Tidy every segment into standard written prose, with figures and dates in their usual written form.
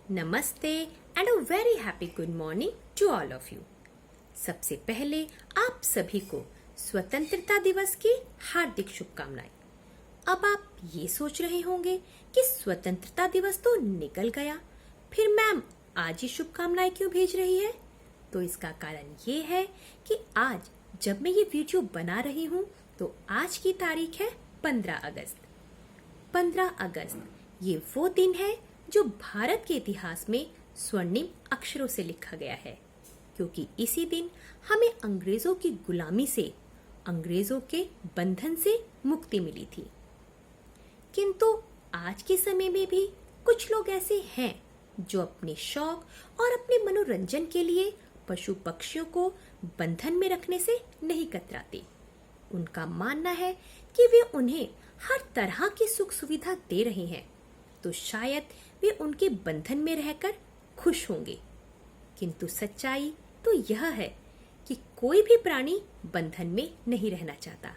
नमस्ते and a very happy good morning to all of you. सबसे पहले आप सभी को स्वतंत्रता दिवस की हार्दिक शुभकामनाएं। अब आप ये सोच रहे होंगे कि स्वतंत्रता दिवस तो निकल गया, फिर मैम आज ही शुभकामनाएं क्यों भेज रही है? तो इसका कारण ये है कि आज जब मैं ये वीडियो बना रही हूँ तो आज की तारीख है 15 अगस्त। 15 अगस्त ये वो दिन है जो भारत के इतिहास में स्वर्णिम अक्षरों से लिखा गया है, क्योंकि इसी दिन हमें अंग्रेजों की गुलामी से, अंग्रेजों के बंधन से मुक्ति मिली थी। किंतु आज के समय में भी कुछ लोग ऐसे हैं जो अपने शौक और अपने मनोरंजन के लिए पशु पक्षियों को बंधन में रखने से नहीं कतराते। उनका मानना है कि वे उन्हें हर तरह की सुख सुविधा दे रहे हैं, तो शायद वे उनके बंधन में रहकर खुश होंगे। किंतु सच्चाई तो यह है कि कोई भी प्राणी बंधन में नहीं रहना चाहता।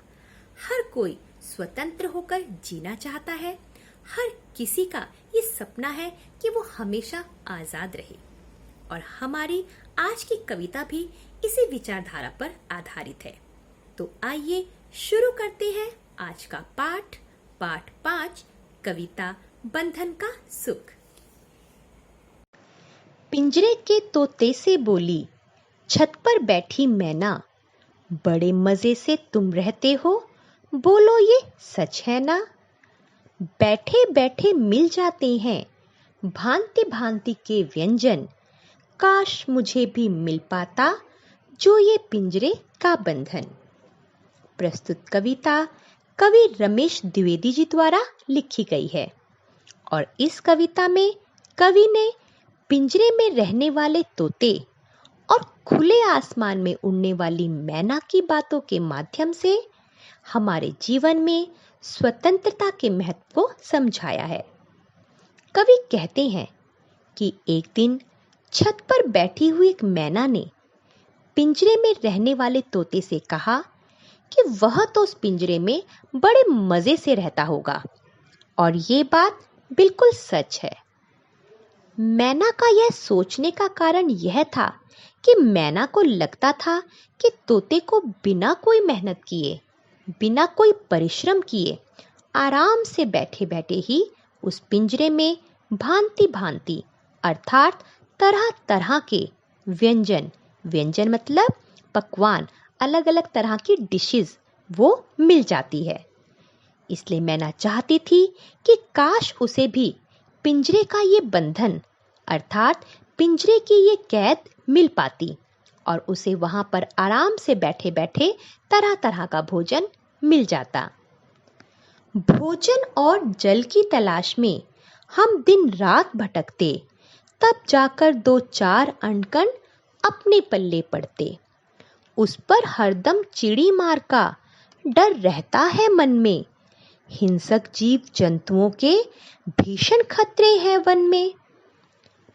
हर कोई स्वतंत्र होकर जीना चाहता है। हर किसी का ये सपना है कि वो हमेशा आजाद रहे। और हमारी आज की कविता भी इसी विचारधारा पर आधारित है। तो आइए शुरू करते हैं आज का पाठ 5, कविता बंधन का सुख। पिंजरे के तोते से बोली, छत पर बैठी मैना, बड़े मजे से तुम रहते हो, बोलो ये सच है ना? बैठे बैठे मिल जाते हैं भांति भांति के व्यंजन, काश मुझे भी मिल पाता जो ये पिंजरे का बंधन। प्रस्तुत कविता कवि रमेश द्विवेदी जी द्वारा लिखी गई है और इस कविता में कवि ने पिंजरे में रहने वाले तोते और खुले आसमान में उड़ने वाली मैना की बातों के माध्यम से हमारे जीवन में स्वतंत्रता के महत्व को समझाया है। कवि कहते हैं कि एक दिन छत पर बैठी हुई एक मैना ने पिंजरे में रहने वाले तोते से कहा कि वह तो उस पिंजरे में बड़े मजे से रहता होगा, और ये बात बिल्कुल सच है। मैना का यह सोचने का कारण यह था कि मैना को लगता था कि तोते को बिना कोई मेहनत किए, बिना कोई परिश्रम किए, आराम से बैठे बैठे ही उस पिंजरे में भांति भांति अर्थात तरह तरह के व्यंजन, व्यंजन मतलब पकवान, अलग अलग तरह की डिशेस वो मिल जाती है। इसलिए मैना चाहती थी कि काश उसे भी पिंजरे का ये बंधन अर्थात पिंजरे की ये कैद मिल पाती और उसे वहां पर आराम से बैठे बैठे तरह तरह का भोजन मिल जाता। भोजन और जल की तलाश में हम दिन रात भटकते, तब जाकर 2-4 अनकन अपने पल्ले पड़ते। उस पर हरदम चिड़ी मार का डर रहता है मन में, हिंसक जीव जंतुओं के भीषण खतरे हैं वन में।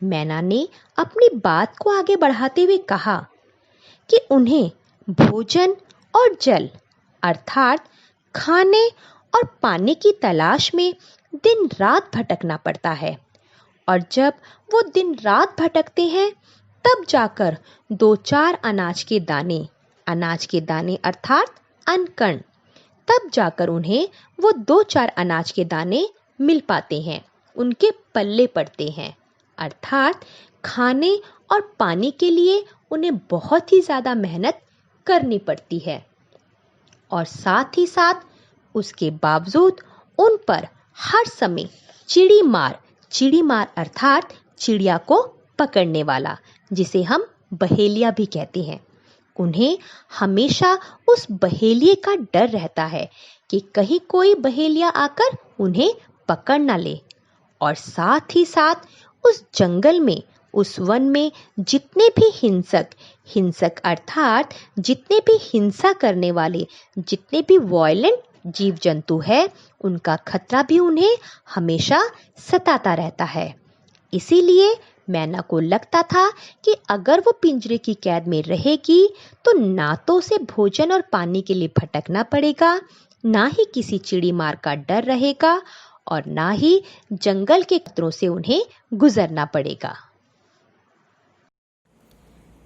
मैना ने अपनी बात को आगे बढ़ाते हुए कहा कि उन्हें भोजन और जल अर्थात खाने और पानी की तलाश में दिन रात भटकना पड़ता है, और जब वो दिन रात भटकते हैं तब जाकर 2-4 अनाज के दाने अर्थात अनकण, तब जाकर उन्हें वो 2-4 अनाज के दाने मिल पाते हैं, उनके पल्ले पड़ते हैं। अर्थात खाने और पानी के लिए उन्हें बहुत ही ज़्यादा मेहनत करनी पड़ती है, और साथ ही साथ उसके बावजूद उन पर हर समय चिड़ी मार अर्थात चिड़िया को पकड़ने वाला, जिसे हम बहेलिया भी कहते हैं, उन्हें हमेशा उस बहेलिए का डर रहता है कि कहीं कोई बहेलिया आकर उन्हें पकड़ ना ले। और साथ ही साथ उस जंगल में, उस वन में जितने भी हिंसक अर्थात जितने भी हिंसा करने वाले, जितने भी वॉयलेंट जीव जंतु है, उनका खतरा भी उन्हें हमेशा सताता रहता है। इसीलिए मैना को लगता था कि अगर वो पिंजरे की कैद में रहेगी तो ना तो उसे भोजन और पानी के लिए भटकना पड़ेगा, ना ही किसी चिड़ी मार का डर रहेगा, और ना ही जंगल के खतरों से उन्हें गुजरना पड़ेगा।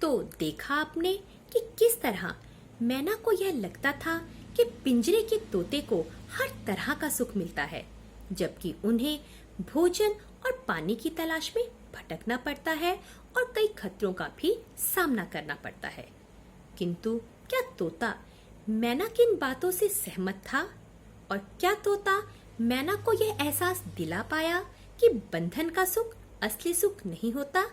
तो देखा आपने कि किस तरह मैना को यह लगता था कि पिंजरे के तोते को हर तरह का सुख मिलता है, जबकि उन्हें भोजन और पानी की तलाश में भटकना पड़ता है और कई खतरों का भी सामना करना पड़ता है। किंतु क्या तोता मैना की इन बातों से सहमत था? और क्या तोता मैना को यह एहसास दिला पाया कि बंधन का सुख असली सुख नहीं होता?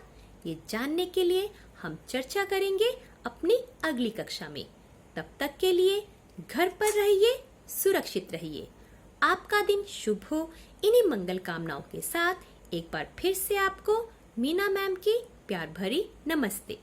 ये जानने के लिए हम चर्चा करेंगे अपनी अगली कक्षा में। तब तक के लिए घर पर रहिए, सुरक्षित रहिए। आपका दिन शुभ हो। इन्हीं मंगल कामनाओं के साथ एक बार फिर से आपको मीना मैम की प्यार भरी नमस्ते।